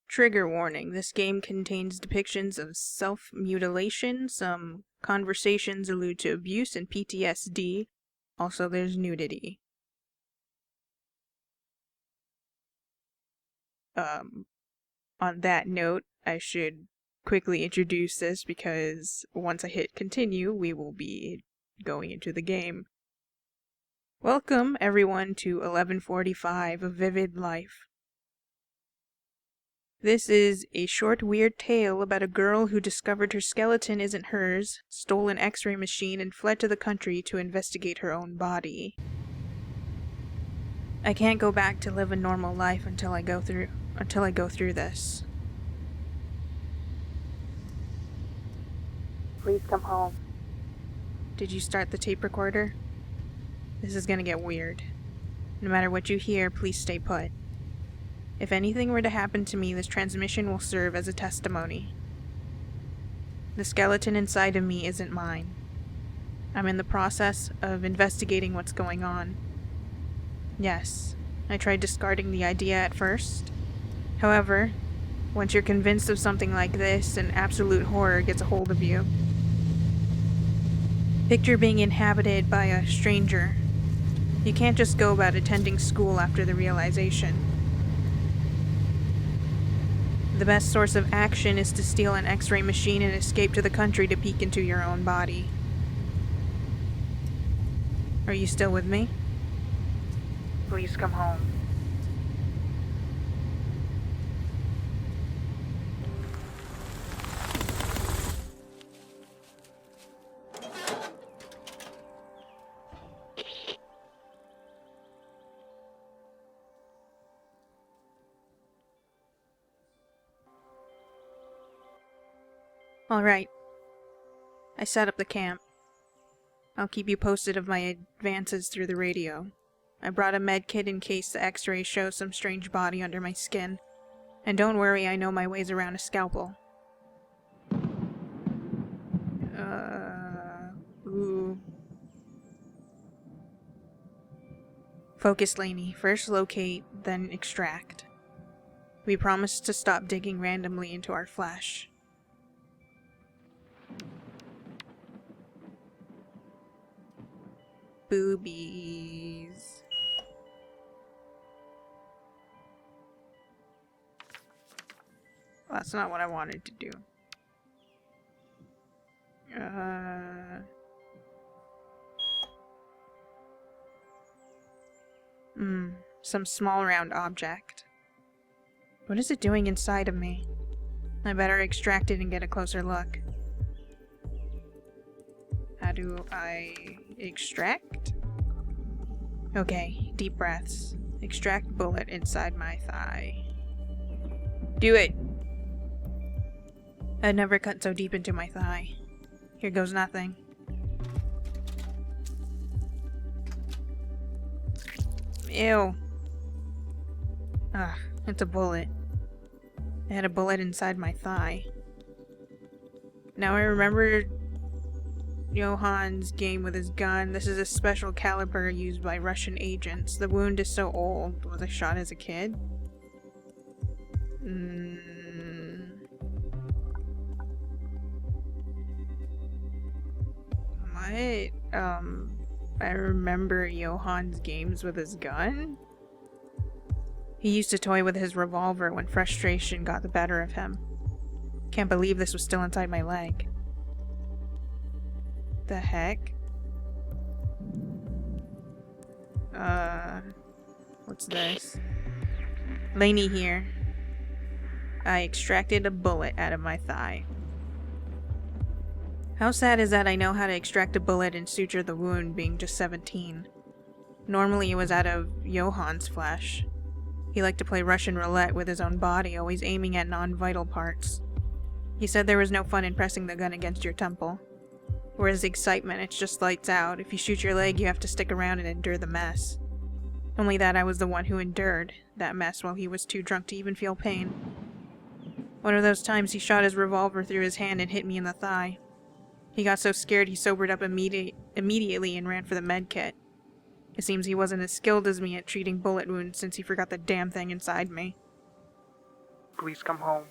Trigger warning, this game contains depictions of self-mutilation, some conversations allude to abuse and PTSD, also there's nudity. On that note, I should quickly introduce this because once I hit continue, we will be going into the game. Welcome everyone to 1145, A Vivid Life. This is a short, weird tale about a girl who discovered her skeleton isn't hers, stole an X-ray machine, and fled to the country to investigate her own body. I can't go back to live a normal life until I go through this. Please come home. Did you start the tape recorder? This is gonna get weird. No matter what you hear, please stay put. If anything were to happen to me, this transmission will serve as a testimony. The skeleton inside of me isn't mine. I'm in the process of investigating what's going on. Yes, I tried discarding the idea at first. However, once you're convinced of something like this, an absolute horror gets a hold of you. Picture being inhabited by a stranger. You can't just go about attending school after the realization. The best source of action is to steal an X-ray machine and escape to the country to peek into your own body. Are you still with me? Please come home. Alright. I set up the camp. I'll keep you posted of my advances through the radio. I brought a med kit in case the x-rays show some strange body under my skin. And don't worry, I know my ways around a scalpel. Ooh. Focus, Lainey. First locate, then extract. We promise to stop digging randomly into our flesh. Boobies. Well, that's not what I wanted to do. Some small round object. What is it doing inside of me? I better extract it and get a closer look. How do I extract? Okay, deep breaths. Extract bullet inside my thigh. Do it! I'd never cut so deep into my thigh. Here goes nothing. Ew. Ugh, it's a bullet. I had a bullet inside my thigh. Now I remember Johan's game with his gun. This is a special caliber used by Russian agents. The wound is so old. Was I shot as a kid? What? I remember Johan's games with his gun? He used to toy with his revolver when frustration got the better of him. Can't believe this was still inside my leg. The heck? What's this? Lainey here. I extracted a bullet out of my thigh. How sad is that I know how to extract a bullet and suture the wound, being just 17. Normally it was out of Johan's flesh. He liked to play Russian roulette with his own body, always aiming at non-vital parts. He said there was no fun in pressing the gun against your temple. Whereas the excitement, it's just lights out. If you shoot your leg, you have to stick around and endure the mess. Only that I was the one who endured that mess while he was too drunk to even feel pain. One of those times he shot his revolver through his hand and hit me in the thigh. He got so scared he sobered up immediately and ran for the med kit. It seems he wasn't as skilled as me at treating bullet wounds since he forgot the damn thing inside me. Please come home.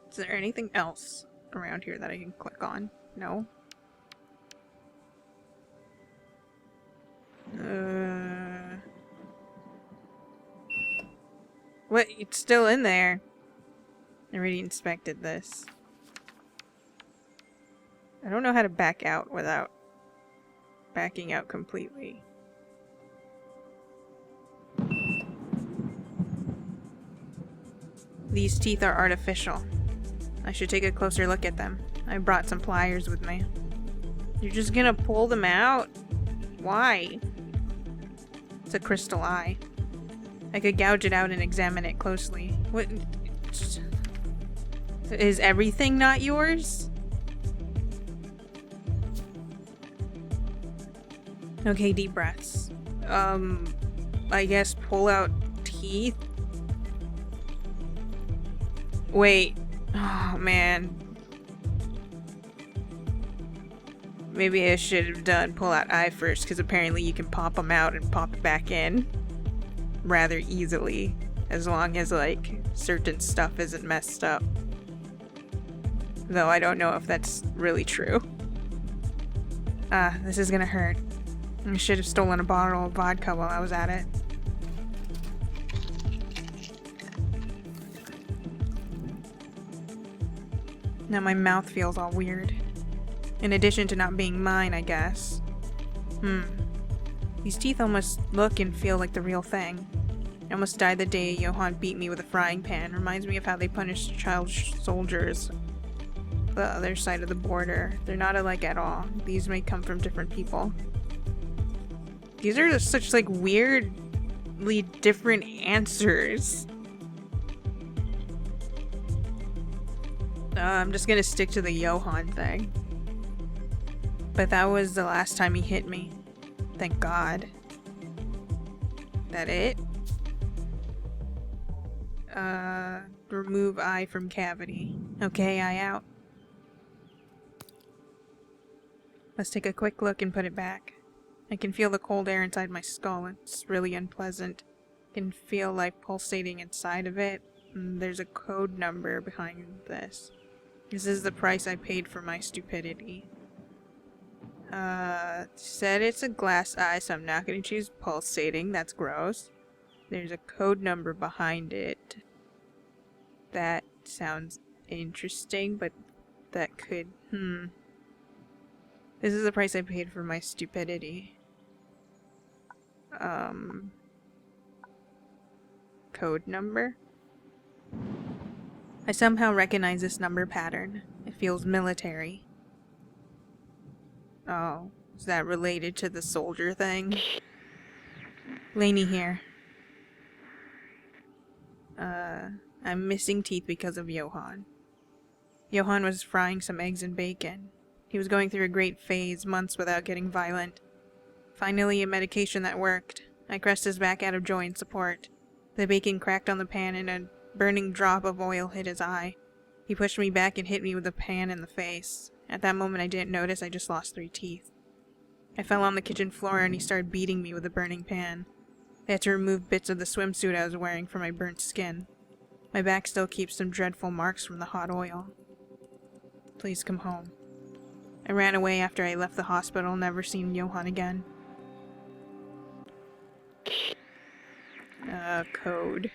Is there anything else around here that I can click on? No? What? It's still in there. I already inspected this. I don't know how to back out without backing out completely. These teeth are artificial. I should take a closer look at them. I brought some pliers with me. You're just gonna pull them out? Why? It's a crystal eye. I could gouge it out and examine it closely. What? Is everything not yours? Okay, deep breaths. I guess pull out teeth? Wait. Oh, man. Maybe I should have done pull out eye first, because apparently you can pop them out and pop it back in rather easily, as long as, like, certain stuff isn't messed up. Though I don't know if that's really true. This is gonna hurt. I should have stolen a bottle of vodka while I was at it. Now my mouth feels all weird. In addition to not being mine, I guess. These teeth almost look and feel like the real thing. I almost died the day Johan beat me with a frying pan. Reminds me of how they punished child soldiers the other side of the border. They're not alike at all. These may come from different people. These are just such, like, weirdly different answers. I'm just gonna stick to the Johan thing. But that was the last time he hit me. Thank God. That it? Remove eye from cavity. Okay, eye out. Let's take a quick look and put it back. I can feel the cold air inside my skull. It's really unpleasant. I can feel life pulsating inside of it. And there's a code number behind this. This is the price I paid for my stupidity. Said it's a glass eye, so I'm not going to choose pulsating. That's gross. There's a code number behind it. That sounds interesting, but that could... This is the price I paid for my stupidity. Code number? I somehow recognize this number pattern. It feels military. Oh, is that related to the soldier thing? Lainey here. I'm missing teeth because of Johan. Johan was frying some eggs and bacon. He was going through a great phase, months without getting violent. Finally, a medication that worked. I pressed his back out of joy and support. The bacon cracked on the pan and a burning drop of oil hit his eye. He pushed me back and hit me with the pan in the face. At that moment, I didn't notice I just lost 3 teeth. I fell on the kitchen floor and he started beating me with the burning pan. I had to remove bits of the swimsuit I was wearing from my burnt skin. My back still keeps some dreadful marks from the hot oil. Please come home. I ran away after I left the hospital, never seen Johan again. Code.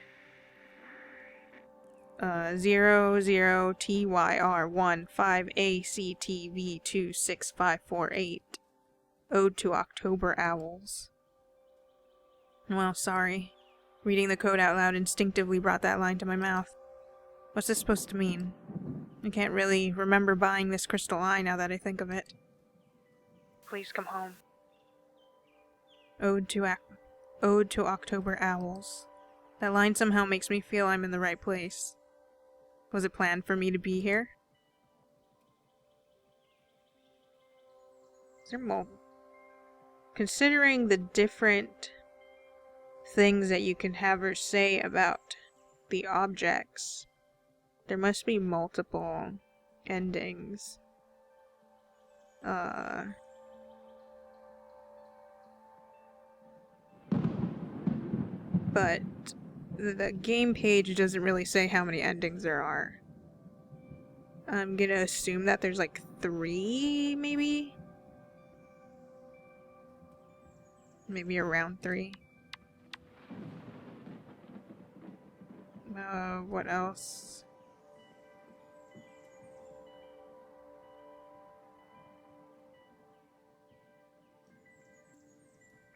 00TYR15ACTV26548. Ode to October Owls. Well, sorry. Reading the code out loud instinctively brought that line to my mouth. What's this supposed to mean? I can't really remember buying this crystal eye now that I think of it. Please come home. Ode to October Owls. That line somehow makes me feel I'm in the right place. Was it planned for me to be here? Is there more? Considering the different things that you can have her say about the objects, there must be multiple endings. But the game page doesn't really say how many endings there are. I'm gonna assume that there's like 3, maybe? Maybe around 3. What else?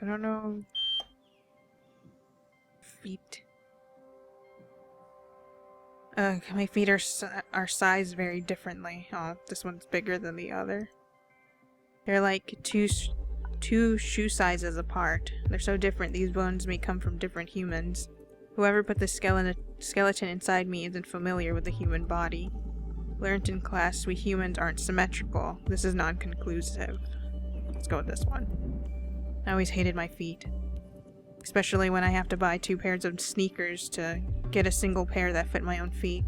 I don't know. Feet. My feet are sized very differently. Oh, this one's bigger than the other. They're like two shoe sizes apart. They're so different, these bones may come from different humans. Whoever put the skeleton inside me isn't familiar with the human body. Learned in class, we humans aren't symmetrical. This is non-conclusive. Let's go with this one. I always hated my feet. Especially when I have to buy 2 pairs of sneakers to get a single pair that fit my own feet.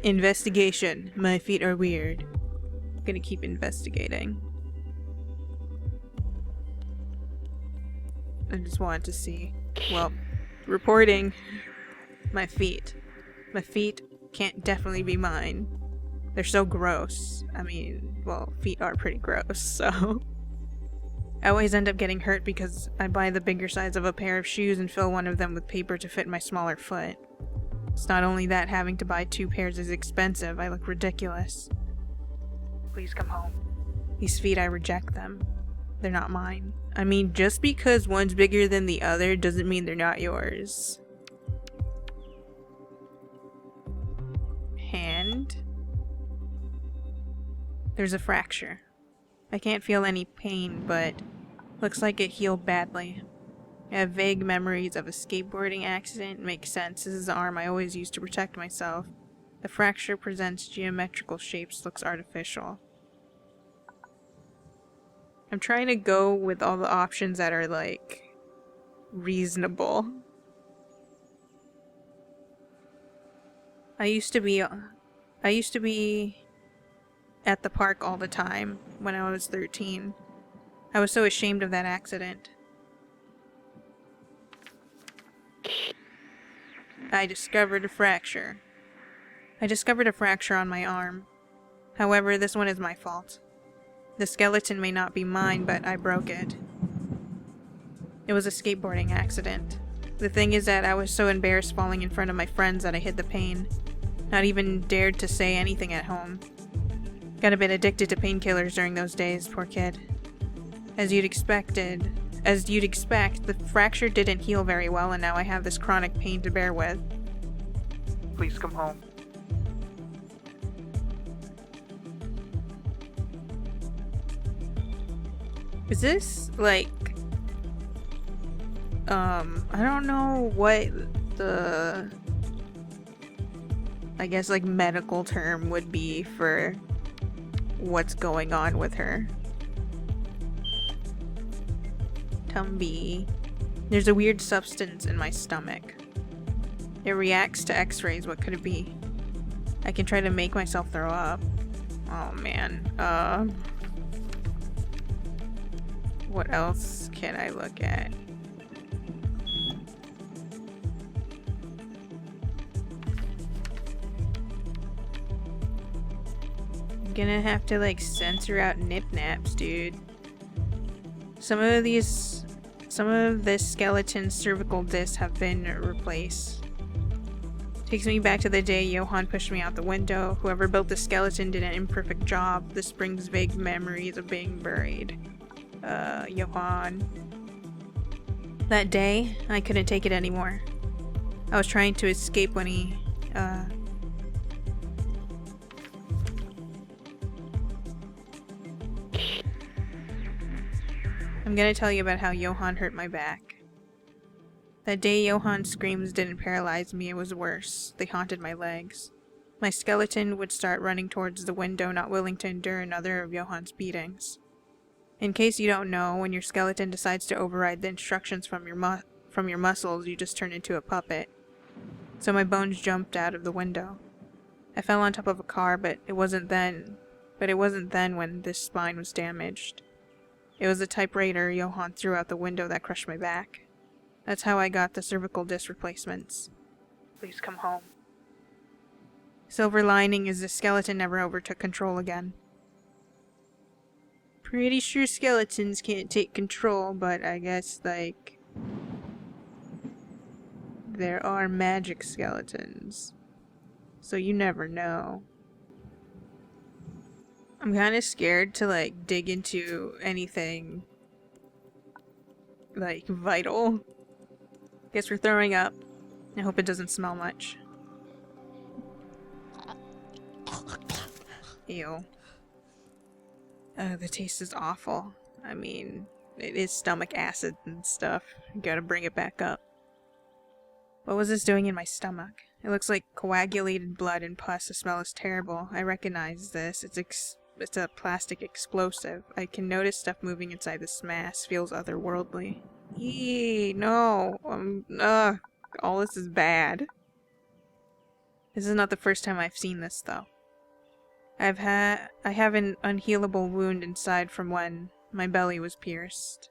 Investigation. My feet are weird. I'm gonna keep investigating. I just wanted to see. Well, reporting. My feet. My feet can't definitely be mine. They're so gross. I mean, well, feet are pretty gross, so... I always end up getting hurt because I buy the bigger size of a pair of shoes and fill one of them with paper to fit my smaller foot. It's not only that having to buy 2 pairs is expensive, I look ridiculous. Please come home. These feet, I reject them. They're not mine. I mean, just because one's bigger than the other doesn't mean they're not yours. Hand. There's a fracture. I can't feel any pain, but looks like it healed badly. I have vague memories of a skateboarding accident. Makes sense. This is the arm I always used to protect myself. The fracture presents geometrical shapes, looks artificial. I'm trying to go with all the options that are, like, reasonable. I used to be at the park all the time when I was 13. I was so ashamed of that accident. I discovered a fracture. I discovered a fracture on my arm. However, this one is my fault. The skeleton may not be mine, but I broke it. It was a skateboarding accident. The thing is that I was so embarrassed falling in front of my friends that I hid the pain. Not even dared to say anything at home. Got a bit addicted to painkillers during those days, poor kid. As you'd expect, the fracture didn't heal very well, and now I have this chronic pain to bear with. Please come home. Is this, like... I don't know what the... I guess, like, medical term would be for what's going on with her. Tumby. There's a weird substance in my stomach. It reacts to x-rays. What could it be? I can try to make myself throw up. Oh man. What else can I look at? I'm gonna have to like censor out nip-naps, dude. Some of this skeleton's cervical discs have been replaced. Takes me back to the day Johan pushed me out the window. Whoever built the skeleton did an imperfect job. This brings vague memories of being buried. Johan. That day, I couldn't take it anymore. I was trying to escape when he, I'm gonna tell you about how Johan hurt my back. That day Johan's screams didn't paralyze me, it was worse. They haunted my legs. My skeleton would start running towards the window, not willing to endure another of Johan's beatings. In case you don't know, when your skeleton decides to override the instructions from your muscles, you just turn into a puppet. So my bones jumped out of the window. I fell on top of a car, but it wasn't but it wasn't then when this spine was damaged. It was the typewriter Johann threw out the window that crushed my back. That's how I got the cervical disc replacements. Please come home. Silver lining is the skeleton never overtook control again. Pretty sure skeletons can't take control, but I guess, like, there are magic skeletons. So you never know. I'm kind of scared to, like, dig into anything, like, vital. Guess we're throwing up. I hope it doesn't smell much. Ew. The taste is awful. I mean, it is stomach acid and stuff. You gotta bring it back up. What was this doing in my stomach? It looks like coagulated blood and pus. The smell is terrible. I recognize this. It's a plastic explosive. I can notice stuff moving inside this mass. Feels otherworldly. Eee, no. All this is bad. This is not the first time I've seen this, though. I have an unhealable wound inside from when my belly was pierced.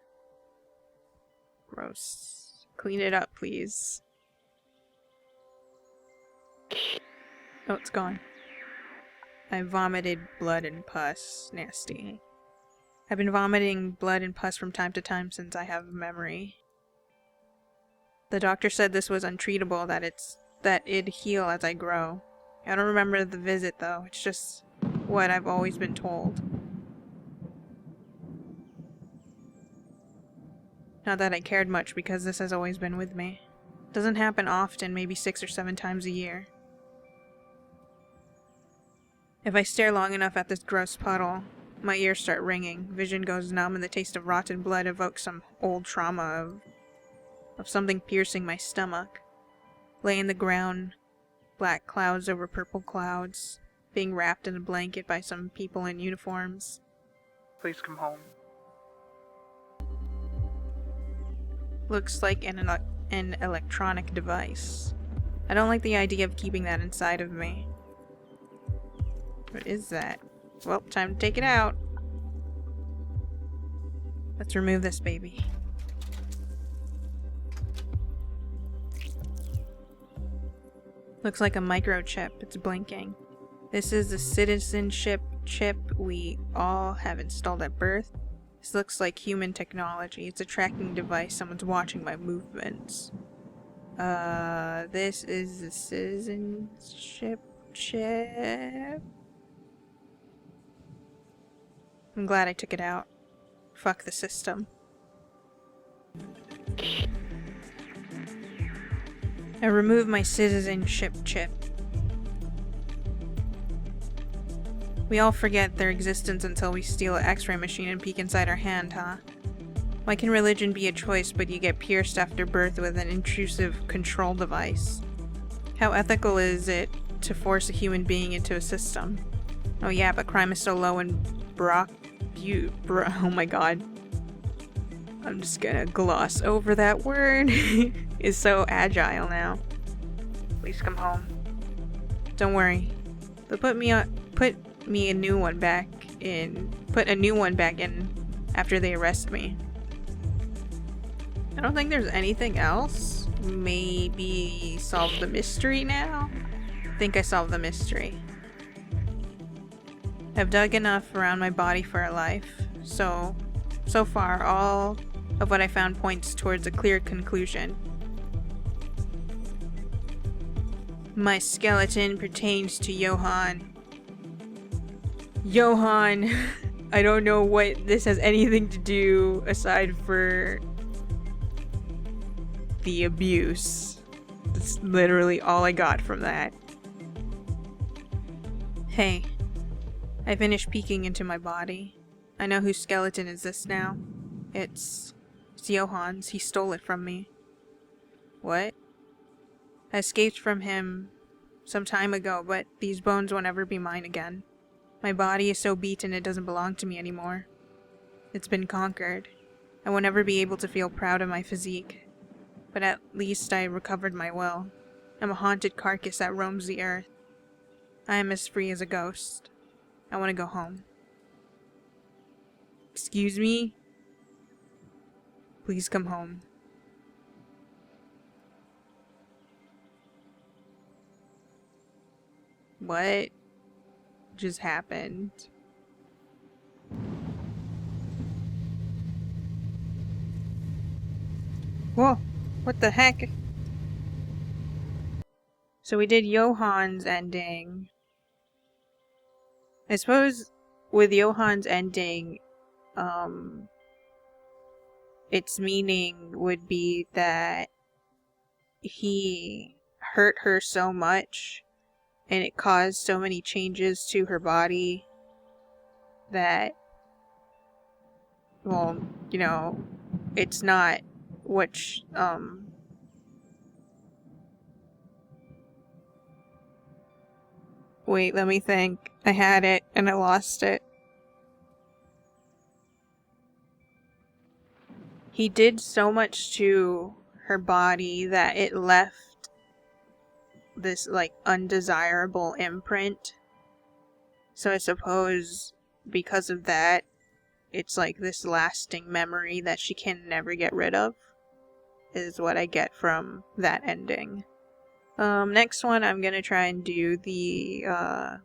Gross. Clean it up, please. Oh, it's gone. I vomited blood and pus. Nasty. I've been vomiting blood and pus from time to time since I have memory. The doctor said this was untreatable, that it'd heal as I grow. I don't remember the visit, though. It's just what I've always been told. Not that I cared much, because this has always been with me. It doesn't happen often, maybe 6 or 7 times a year. If I stare long enough at this gross puddle, my ears start ringing, vision goes numb, and the taste of rotten blood evokes some old trauma of something piercing my stomach. Lay in the ground, black clouds over purple clouds, being wrapped in a blanket by some people in uniforms. Please come home. Looks like an electronic device. I don't like the idea of keeping that inside of me. What is that? Well, time to take it out. Let's remove this baby. Looks like a microchip. It's blinking. This is the citizenship chip we all have installed at birth. This looks like human technology. It's a tracking device. Someone's watching my movements. This is the citizenship chip. I'm glad I took it out. Fuck the system. I removed my citizenship chip. We all forget their existence until we steal an X-ray machine and peek inside our hand, huh? Why can religion be a choice, but you get pierced after birth with an intrusive control device? How ethical is it to force a human being into a system? Oh yeah, but crime is so low in oh my god. I'm just gonna gloss over that word. Is so agile now. Please come home. Don't worry. They'll put a new one back in after they arrest me. I don't think there's anything else. Maybe solve the mystery now? I think I solved the mystery. I've dug enough around my body for a life, so far all of what I found points towards a clear conclusion. My skeleton pertains to Johann. Johann! I don't know what this has anything to do aside for the abuse. That's literally all I got from that. Hey. I finished peeking into my body. I know whose skeleton is this now. It's Johann's. He stole it from me. What? I escaped from him some time ago, but these bones won't ever be mine again. My body is so beaten it doesn't belong to me anymore. It's been conquered. I will never be able to feel proud of my physique. But at least I recovered my will. I'm a haunted carcass that roams the earth. I am as free as a ghost. I want to go home. Excuse me? Please come home. What just happened? Whoa, what the heck? So we did Johan's ending. I suppose with Johan's ending, its meaning would be that he hurt her so much and it caused so many changes to her body that, well, you know, it's not what wait, let me think. I had it and I lost it. He did so much to her body that it left this, like, undesirable imprint. So I suppose because of that, it's like this lasting memory that she can never get rid of, is what I get from that ending. Next one, I'm gonna try and do the,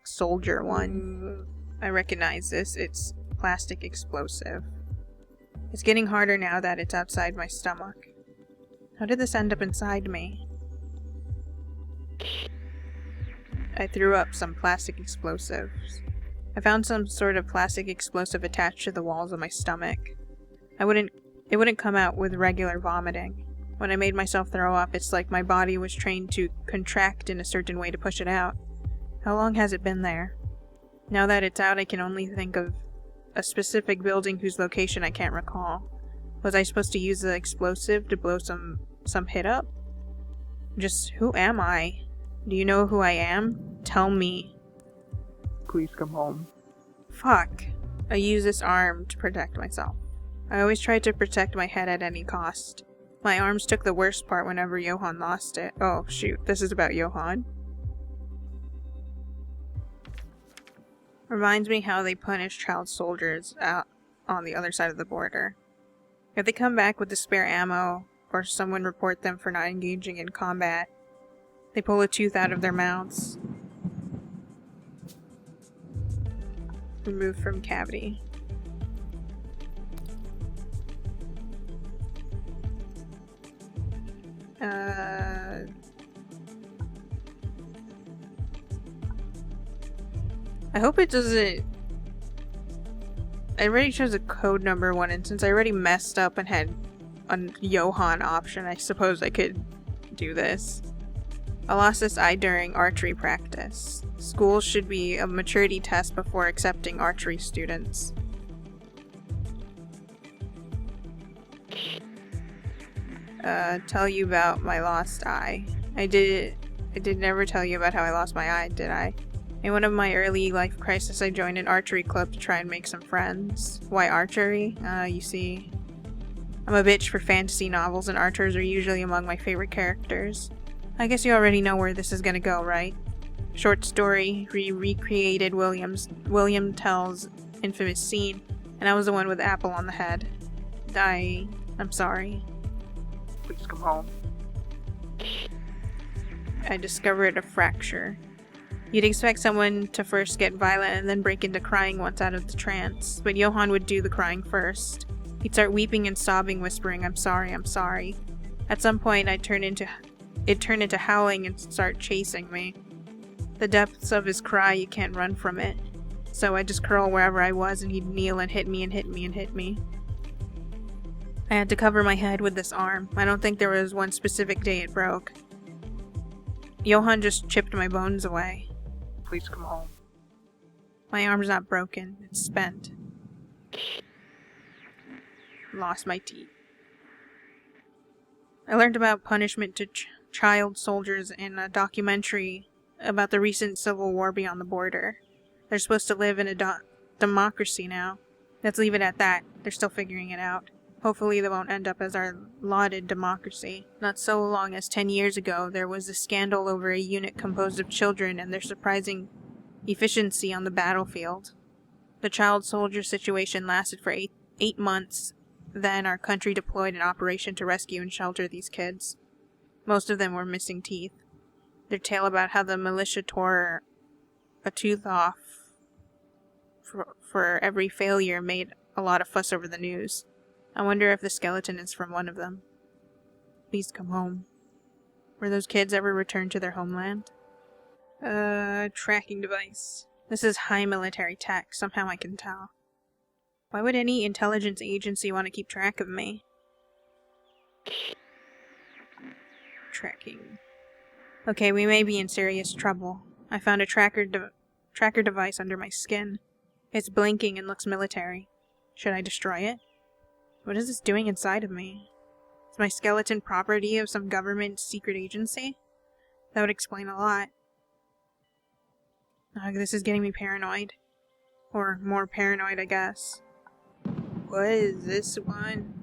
soldier one. I recognize this. It's plastic explosive. It's getting harder now that it's outside my stomach. How did this end up inside me? I threw up some plastic explosives. I found some sort of plastic explosive attached to the walls of my stomach. It wouldn't come out with regular vomiting. When I made myself throw up, it's like my body was trained to contract in a certain way to push it out. How long has it been there? Now that it's out, I can only think of a specific building whose location I can't recall. Was I supposed to use the explosive to blow some hit up? Just, who am I? Do you know who I am? Tell me. Please come home. Fuck. I use this arm to protect myself. I always tried to protect my head at any cost. My arms took the worst part whenever Johan lost it. Oh, shoot. This is about Johan. Reminds me how they punish child soldiers out on the other side of the border. If they come back with the spare ammo, or someone report them for not engaging in combat, they pull a tooth out of their mouths. Remove from cavity. I hope it doesn't... I already chose a code number one, and since I already messed up and had a Johan option, I suppose I could do this. I lost this eye during archery practice. Schools should be a maturity test before accepting archery students. Tell you about my lost eye. I did never tell you about how I lost my eye, did I? In one of my early life crises, I joined an archery club to try and make some friends. Why archery? You see, I'm a bitch for fantasy novels, and archers are usually among my favorite characters. I guess you already know where this is gonna go, right? Short story, recreated William Tell's infamous scene, and I was the one with the apple on the head. I'm sorry. Please come home. I discovered a fracture. You'd expect someone to first get violent and then break into crying once out of the trance, but Johan would do the crying first. He'd start weeping and sobbing, whispering, I'm sorry, I'm sorry. At some point, it turned into howling and start chasing me. The depths of his cry, you can't run from it. So I just curl wherever I was, and he'd kneel and hit me and hit me and hit me. I had to cover my head with this arm. I don't think there was one specific day it broke. Johan just chipped my bones away. Please come home. My arm's not broken. It's spent. Lost my teeth. I learned about punishment to child soldiers in a documentary about the recent civil war beyond the border. They're supposed to live in a democracy now. Let's leave it at that. They're still figuring it out. Hopefully they won't end up as our lauded democracy. Not so long as 10 years ago, there was a scandal over a unit composed of children and their surprising efficiency on the battlefield. The child soldier situation lasted for eight months. Then our country deployed an operation to rescue and shelter these kids. Most of them were missing teeth. Their tale about how the militia tore a tooth off for every failure made a lot of fuss over the news. I wonder if the skeleton is from one of them. Please come home. Were those kids ever returned to their homeland? Tracking device. This is high military tech, somehow I can tell. Why would any intelligence agency want to keep track of me? Tracking. Okay, we may be in serious trouble. I found a tracker device under my skin. It's blinking and looks military. Should I destroy it? What is this doing inside of me? Is my skeleton property of some government secret agency? That would explain a lot. This is getting me paranoid. Or more paranoid, I guess. What is this one?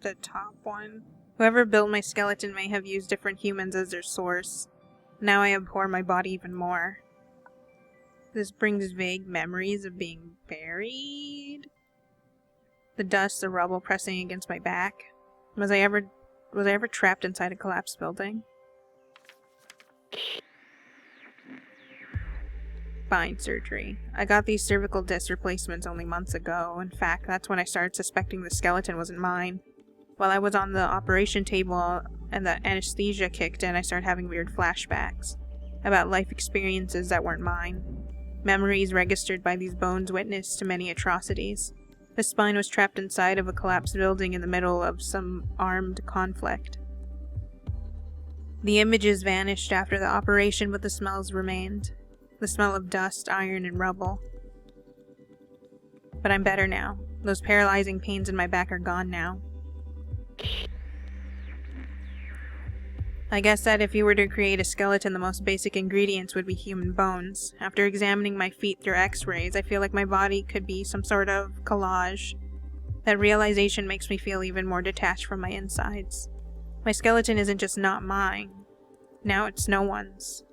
The top one? Whoever built my skeleton may have used different humans as their source. Now I abhor my body even more. This brings vague memories of being buried. The dust, the rubble pressing against my back. Was I ever trapped inside a collapsed building? Spine surgery. I got these cervical disc replacements only months ago. In fact, that's when I started suspecting the skeleton wasn't mine. While I was on the operation table and the anesthesia kicked in, I started having weird flashbacks about life experiences that weren't mine. Memories registered by these bones witnessed to many atrocities. The spine was trapped inside of a collapsed building in the middle of some armed conflict. The images vanished after the operation, but the smells remained. The smell of dust, iron, and rubble. But I'm better now. Those paralyzing pains in my back are gone now. I guess that if you were to create a skeleton, the most basic ingredients would be human bones. After examining my feet through x-rays, I feel like my body could be some sort of collage. That realization makes me feel even more detached from my insides. My skeleton isn't just not mine. Now it's no one's.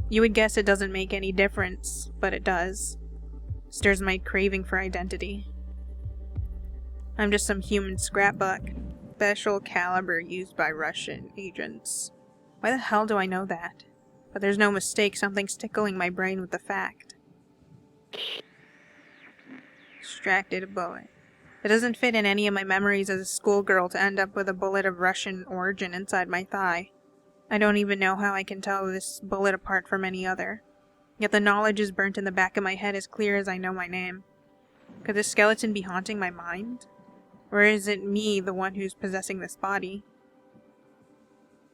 You would guess it doesn't make any difference, but it does. Stirs my craving for identity. I'm just some human scrapbook. Special caliber used by Russian agents. Why the hell do I know that? But there's no mistake, something's tickling my brain with the fact. Extracted a bullet. It doesn't fit in any of my memories as a schoolgirl to end up with a bullet of Russian origin inside my thigh. I don't even know how I can tell this bullet apart from any other. Yet the knowledge is burnt in the back of my head as clear as I know my name. Could this skeleton be haunting my mind? Or is it me, the one who's possessing this body?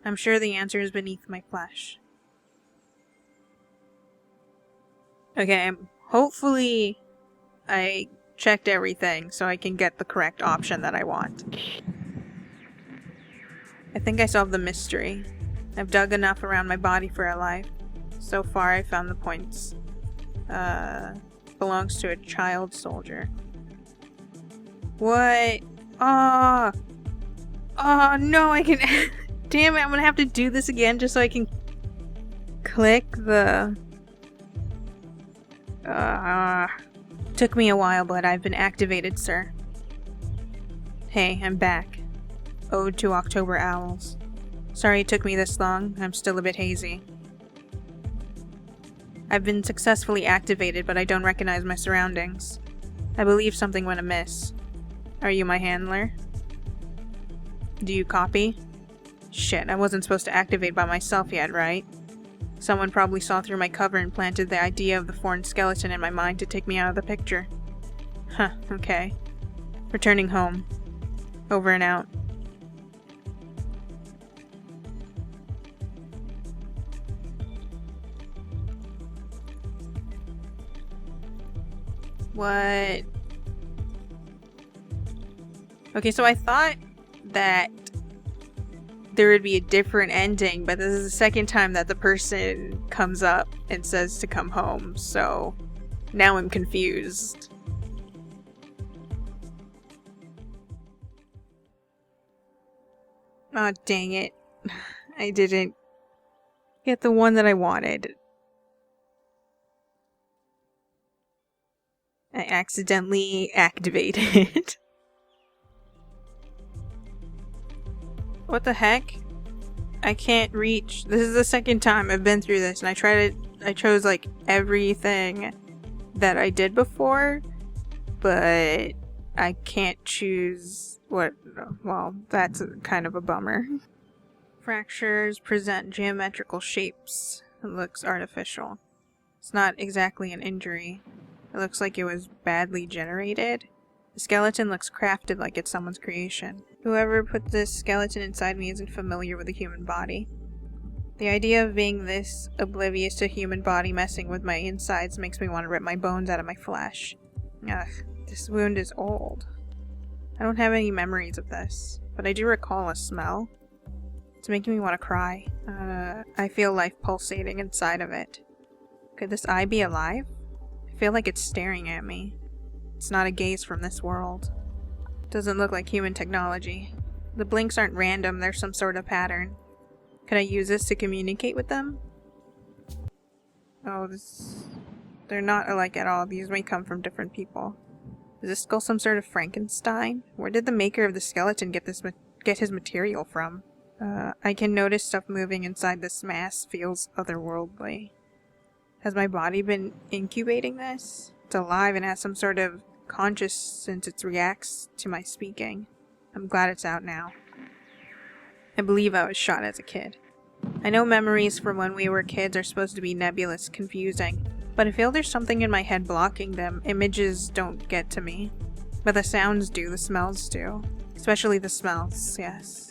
I'm sure the answer is beneath my flesh. Okay, hopefully I checked everything so I can get the correct option that I want. I think I solved the mystery. I've dug enough around my body for a life. So far I found the points. Belongs to a child soldier. What? Oh no, I can... Damn it, I'm gonna have to do this again just so I can click the... Took me a while, but I've been activated, sir. Hey, I'm back. Ode to October Owls. Sorry it took me this long, I'm still a bit hazy. I've been successfully activated, but I don't recognize my surroundings. I believe something went amiss. Are you my handler? Do you copy? Shit, I wasn't supposed to activate by myself yet, right? Someone probably saw through my cover and planted the idea of the foreign skeleton in my mind to take me out of the picture. Huh, okay. Returning home. Over and out. What? Okay, so I thought that there would be a different ending, but this is the second time that the person comes up and says to come home, so now I'm confused. Oh, dang it. I didn't Get the one that I wanted. I accidentally activated. What the heck? I can't reach. This is the second time I've been through this, and I chose like everything that I did before, but I can't choose what. Well, that's kind of a bummer. Fractures present geometrical shapes. It looks artificial. It's not exactly an injury. It looks like it was badly generated. The skeleton looks crafted like it's someone's creation. Whoever put this skeleton inside me isn't familiar with the human body. The idea of being this oblivious to human body messing with my insides makes me want to rip my bones out of my flesh. Ugh, this wound is old. I don't have any memories of this, but I do recall a smell. It's making me want to cry. I feel life pulsating inside of it. Could this eye be alive? I feel like it's staring at me. It's not a gaze from this world. Doesn't look like human technology. The blinks aren't random, there's some sort of pattern. Could I use this to communicate with them? Oh, they're not alike at all. These may come from different people. Is this skull some sort of Frankenstein? Where did the maker of the skeleton get his material from? I can notice stuff moving inside this mass. Feels otherworldly. Has my body been incubating this? It's alive and has some sort of conscious since it reacts to my speaking. I'm glad it's out now. I believe I was shot as a kid. I know memories from when we were kids are supposed to be nebulous, confusing, but I feel there's something in my head blocking them. Images don't get to me. But the sounds do, the smells do. Especially the smells, yes.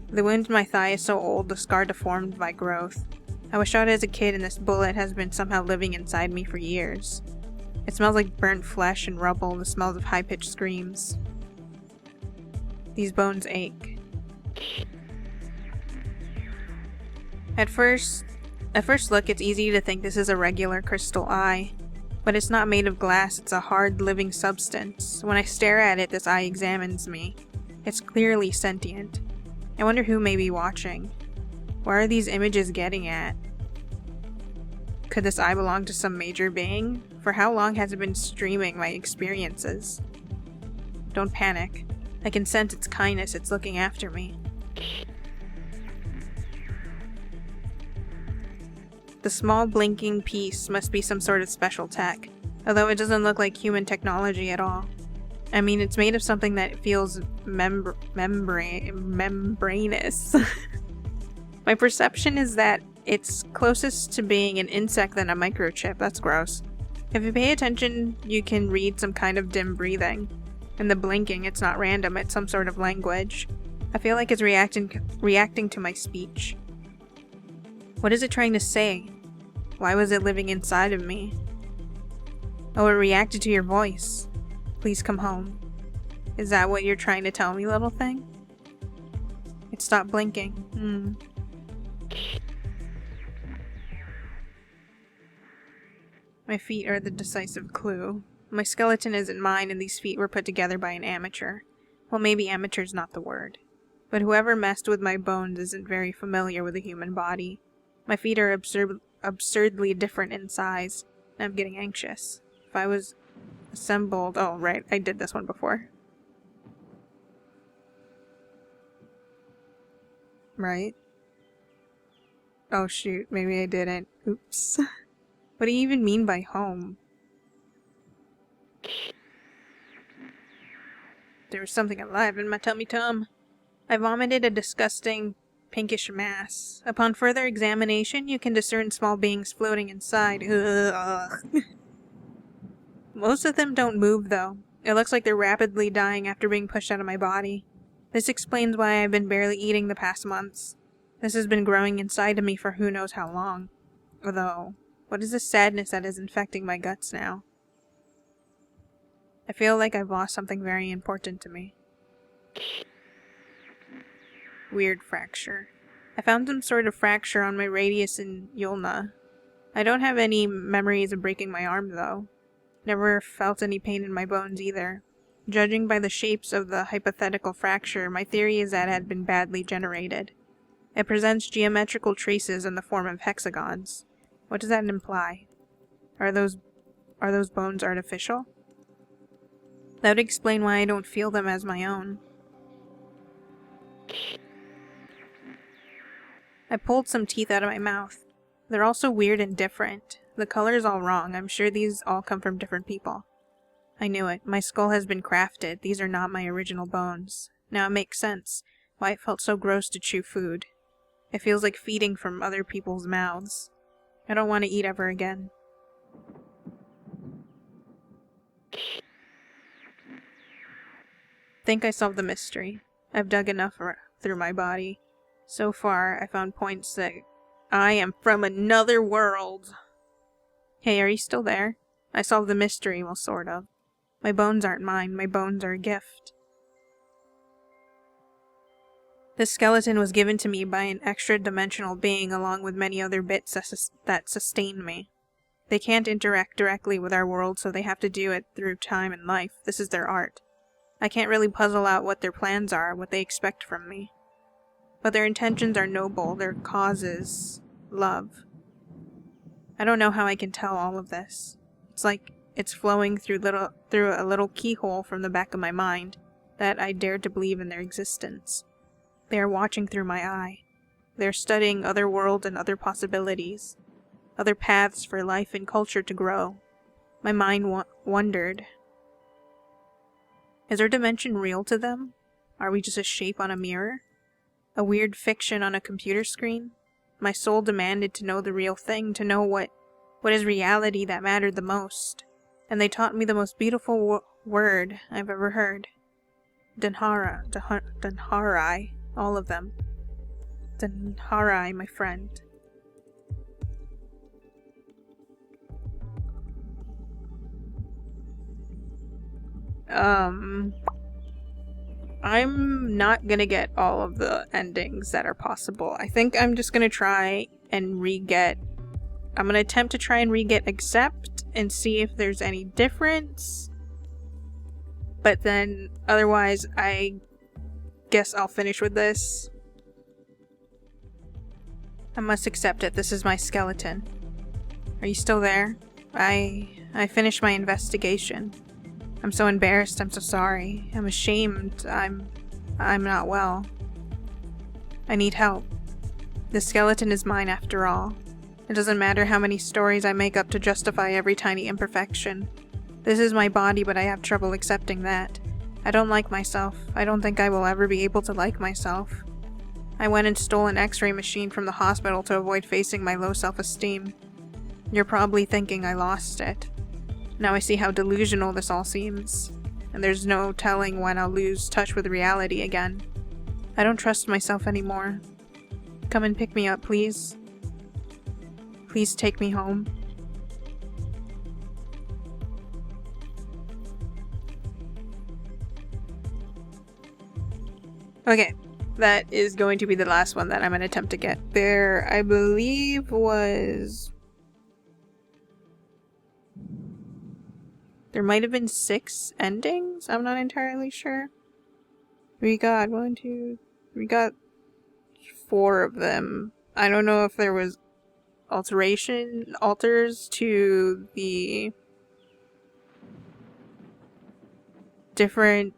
The wound in my thigh is so old, the scar deformed by growth. I was shot as a kid and this bullet has been somehow living inside me for years. It smells like burnt flesh and rubble, the smells of high-pitched screams. These bones ache. At first look, it's easy to think this is a regular crystal eye. But it's not made of glass, it's a hard, living substance. When I stare at it, this eye examines me. It's clearly sentient. I wonder who may be watching. Where are these images getting at? Could this eye belong to some major being? For how long has it been streaming my experiences? Don't panic. I can sense its kindness, it's looking after me. The small blinking piece must be some sort of special tech, although it doesn't look like human technology at all. I mean, it's made of something that feels membranous. My perception is that it's closest to being an insect than a microchip. That's gross. If you pay attention, you can read some kind of dim breathing. And the blinking, it's not random, it's some sort of language. I feel like it's reacting to my speech. What is it trying to say? Why was it living inside of me? Oh, it reacted to your voice. Please come home. Is that what you're trying to tell me, little thing? It stopped blinking. My feet are the decisive clue. My skeleton isn't mine and these feet were put together by an amateur. Well, maybe amateur's not the word. But whoever messed with my bones isn't very familiar with the human body. My feet are absurdly different in size, and I'm getting anxious. If I was assembled... Oh, right, I did this one before. Right? Oh shoot, maybe I didn't. Oops. What do you even mean by home? There was something alive in my tummy tum. I vomited a disgusting pinkish mass. Upon further examination, you can discern small beings floating inside. Ugh. Most of them don't move, though. It looks like they're rapidly dying after being pushed out of my body. This explains why I've been barely eating the past months. This has been growing inside of me for who knows how long. Although, what is this sadness that is infecting my guts now? I feel like I've lost something very important to me. Weird fracture. I found some sort of fracture on my radius and ulna. I don't have any memories of breaking my arm, though. Never felt any pain in my bones either. Judging by the shapes of the hypothetical fracture, my theory is that it had been badly generated. It presents geometrical traces in the form of hexagons. What does that imply? Are those bones artificial? That would explain why I don't feel them as my own. I pulled some teeth out of my mouth. They're also weird and different. The color's all wrong. I'm sure these all come from different people. I knew it. My skull has been crafted. These are not my original bones. Now it makes sense why it felt so gross to chew food. It feels like feeding from other people's mouths. I don't want to eat ever again. Think I solved the mystery. I've dug enough through my body. So far, I found points that I am from another world. Hey, are you still there? I solved the mystery, well, sort of. My bones aren't mine. My bones are a gift. This skeleton was given to me by an extra-dimensional being along with many other bits that sustain me. They can't interact directly with our world, so they have to do it through time and life. This is their art. I can't really puzzle out what their plans are, what they expect from me. But their intentions are noble, their cause is love. I don't know how I can tell all of this. It's like it's flowing through a little keyhole from the back of my mind that I dare to believe in their existence. They are watching through my eye. They are studying other worlds and other possibilities, other paths for life and culture to grow. My mind wondered. Is our dimension real to them? Are we just a shape on a mirror? A weird fiction on a computer screen? My soul demanded to know the real thing, to know what is reality that mattered the most. And they taught me the most beautiful word I've ever heard. Dunharai, all of them. Dunharai, my friend. I'm not gonna get all of the endings that are possible. I think I'm just gonna try and I'm gonna attempt to try and re-get Accept and see if there's any difference. But then, otherwise, I guess I'll finish with this. I must accept it. This is my skeleton. Are you still there? I finished my investigation. I'm so embarrassed. I'm so sorry. I'm ashamed. I'm not well. I need help. The skeleton is mine after all. It doesn't matter how many stories I make up to justify every tiny imperfection. This is my body, but I have trouble accepting that. I don't like myself. I don't think I will ever be able to like myself. I went and stole an X-ray machine from the hospital to avoid facing my low self-esteem. You're probably thinking I lost it. Now I see how delusional this all seems, and there's no telling when I'll lose touch with reality again. I don't trust myself anymore. Come and pick me up, please. Please take me home. Okay, that is going to be the last one that I'm going to attempt to get. There, I believe, was... There might have been 6 endings? I'm not entirely sure. We got 4 of them. I don't know if there was alters to the different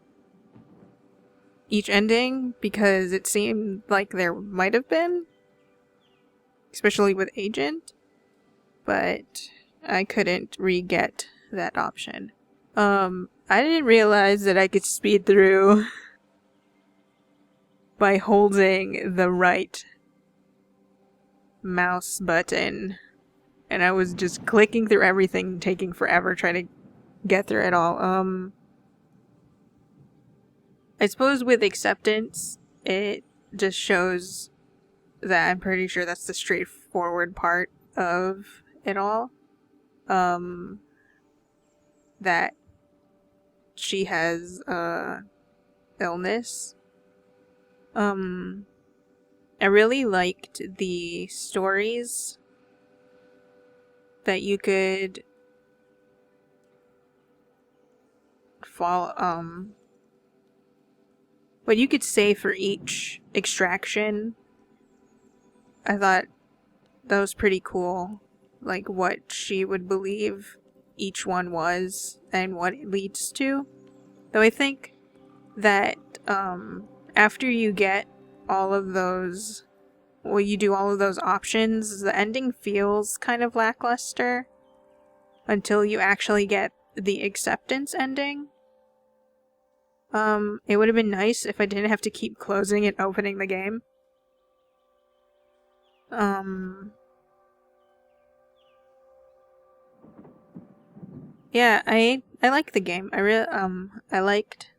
each ending, because it seemed like there might have been, especially with Agent, but I couldn't re-get that option. I didn't realize that I could speed through by holding the right mouse button, and I was just clicking through everything, taking forever trying to get through it all. I suppose with Acceptance, it just shows that I'm pretty sure that's the straightforward part of it all. That she has illness. I really liked the stories that you could follow, what you could say for each extraction I thought that was pretty cool, like what she would believe each one was and what it leads to. Though I think that after you get all of those, well, you do all of those options, the ending feels kind of lackluster until you actually get the acceptance ending. It would have been nice if I didn't have to keep closing and opening the game. Yeah, I like the game. I liked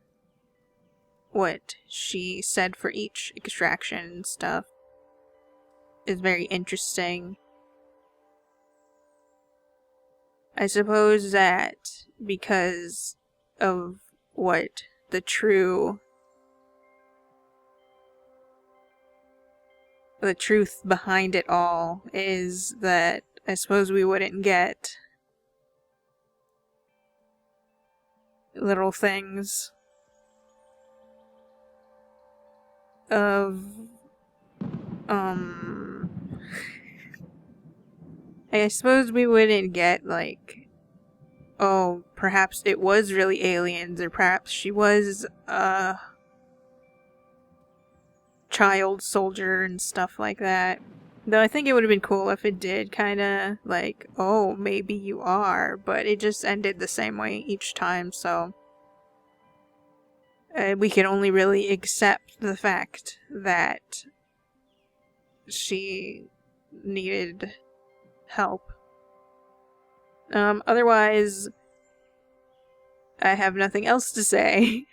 what she said for each extraction and stuff. It's very interesting. I suppose that because of what the truth behind it all is, that I suppose we wouldn't get little things of I suppose we wouldn't get, like, oh, perhaps it was really aliens, or perhaps she was a child soldier and stuff like that. Though I think it would have been cool if it did kinda, like, oh, maybe you are, but it just ended the same way each time, so we can only really accept the fact that she needed help. Otherwise, I have nothing else to say.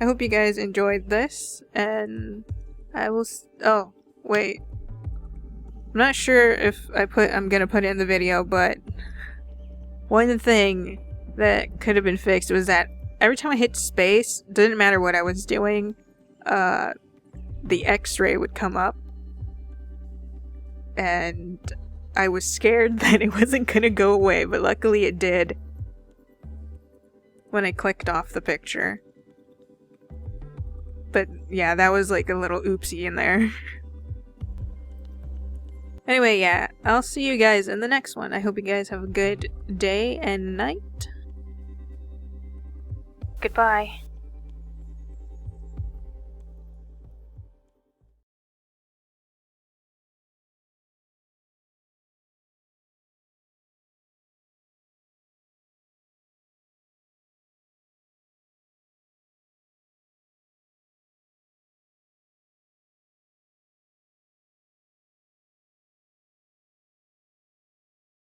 I hope you guys enjoyed this, and I will oh, wait. I'm not sure if I'm gonna put it in the video, but one thing that could have been fixed was that every time I hit space, didn't matter what I was doing, the X-ray would come up. And I was scared that it wasn't gonna go away, but luckily it did when I clicked off the picture. But yeah, that was like a little oopsie in there. Anyway, yeah, I'll see you guys in the next one. I hope you guys have a good day and night. Goodbye.